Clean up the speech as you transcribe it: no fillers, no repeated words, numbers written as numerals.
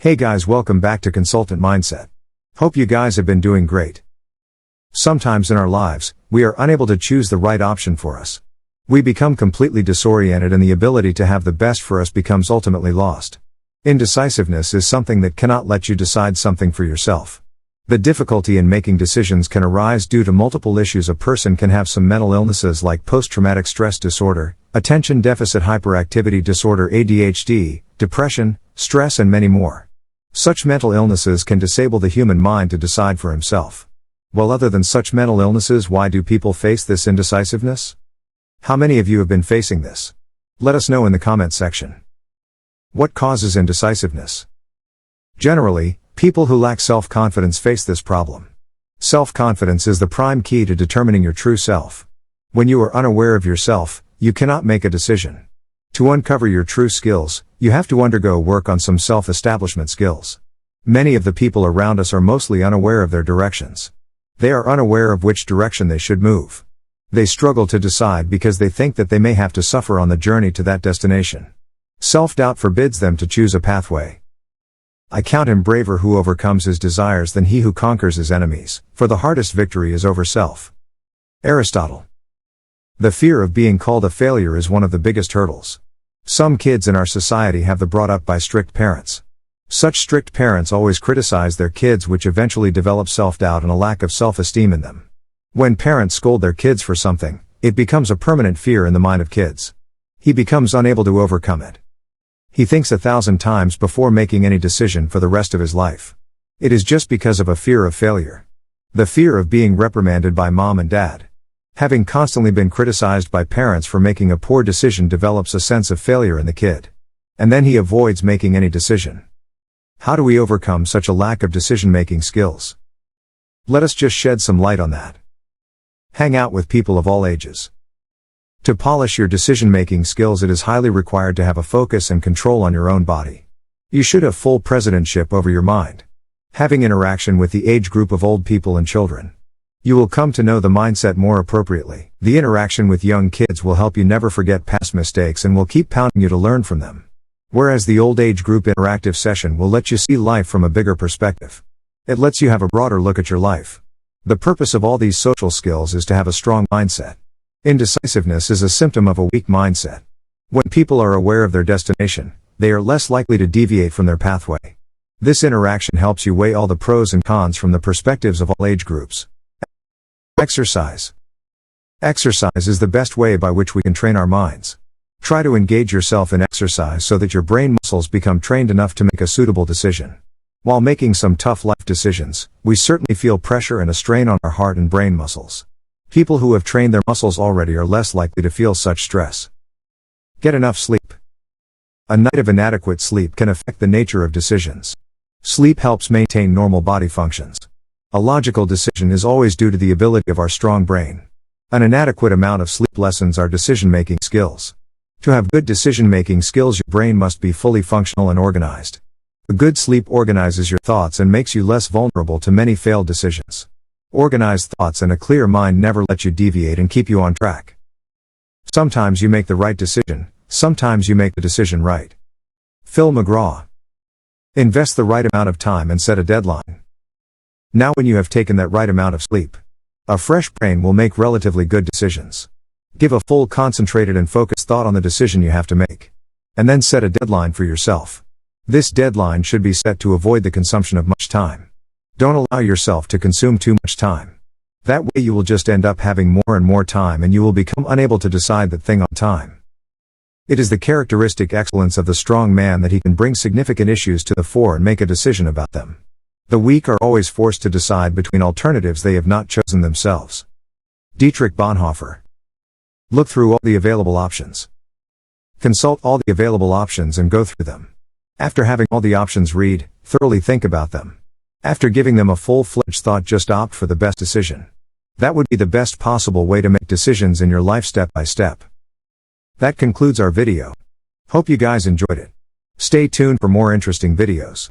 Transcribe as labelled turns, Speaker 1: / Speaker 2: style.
Speaker 1: Hey guys, welcome back to Consultant Mindset. Hope you guys have been doing great. Sometimes in our lives, we are unable to choose the right option for us. We become completely disoriented and the ability to have the best for us becomes ultimately lost. Indecisiveness is something that cannot let you decide something for yourself. The difficulty in making decisions can arise due to multiple issues. A person can have some mental illnesses like post-traumatic stress disorder, attention deficit hyperactivity disorder ADHD, depression, stress and many more. Such mental illnesses can disable the human mind to decide for himself. Well, other than such mental illnesses, why do people face this indecisiveness? How many of you have been facing this? Let us know in the comment section. What causes indecisiveness? Generally, people who lack self-confidence face this problem. Self-confidence is the prime key to determining your true self. When you are unaware of yourself, you cannot make a decision. To uncover your true skills, you have to undergo work on some self-establishment skills. Many of the people around us are mostly unaware of their directions. They are unaware of which direction they should move. They struggle to decide because they think that they may have to suffer on the journey to that destination. Self-doubt forbids them to choose a pathway. I count him braver who overcomes his desires than he who conquers his enemies, for the hardest victory is over self. Aristotle. The fear of being called a failure is one of the biggest hurdles. Some kids in our society have been brought up by strict parents. Such strict parents always criticize their kids, which eventually develop self-doubt and a lack of self-esteem in them. When parents scold their kids for something, it becomes a permanent fear in the mind of kids. He becomes unable to overcome it. He thinks 1,000 times before making any decision for the rest of his life. It is just because of a fear of failure. The fear of being reprimanded by mom and dad. Having constantly been criticized by parents for making a poor decision develops a sense of failure in the kid. And then he avoids making any decision. How do we overcome such a lack of decision-making skills? Let us just shed some light on that. Hang out with people of all ages. To polish your decision-making skills, it is highly required to have a focus and control on your own body. You should have full presidentship over your mind. Having interaction with the age group of old people and children. You will come to know the mindset more appropriately. The interaction with young kids will help you never forget past mistakes and will keep pounding you to learn from them. Whereas the old age group interactive session will let you see life from a bigger perspective. It lets you have a broader look at your life. The purpose of all these social skills is to have a strong mindset. Indecisiveness is a symptom of a weak mindset. When people are aware of their destination, they are less likely to deviate from their pathway. This interaction helps you weigh all the pros and cons from the perspectives of all age groups. Exercise. Exercise is the best way by which we can train our minds. Try to engage yourself in exercise so that your brain muscles become trained enough to make a suitable decision. While making some tough life decisions, we certainly feel pressure and a strain on our heart and brain muscles. People who have trained their muscles already are less likely to feel such stress. Get enough sleep. A night of inadequate sleep can affect the nature of decisions. Sleep helps maintain normal body functions. A logical decision is always due to the ability of our strong brain. An inadequate amount of sleep lessens our decision-making skills. To have good decision-making skills, your brain must be fully functional and organized. A good sleep organizes your thoughts and makes you less vulnerable to many failed decisions. Organized thoughts and a clear mind never let you deviate and keep you on track. Sometimes you make the right decision, sometimes you make the decision right. Phil McGraw. Invest the right amount of time and set a deadline. Now when you have taken that right amount of sleep, a fresh brain will make relatively good decisions. Give a full, concentrated and focused thought on the decision you have to make. And then set a deadline for yourself. This deadline should be set to avoid the consumption of much time. Don't allow yourself to consume too much time. That way you will just end up having more and more time and you will become unable to decide that thing on time. It is the characteristic excellence of the strong man that he can bring significant issues to the fore and make a decision about them. The weak are always forced to decide between alternatives they have not chosen themselves. Dietrich Bonhoeffer. Look through all the available options. Consult all the available options and go through them. After having all the options, read, thoroughly think about them. After giving them a full-fledged thought, just opt for the best decision. That would be the best possible way to make decisions in your life step by step. That concludes our video. Hope you guys enjoyed it. Stay tuned for more interesting videos.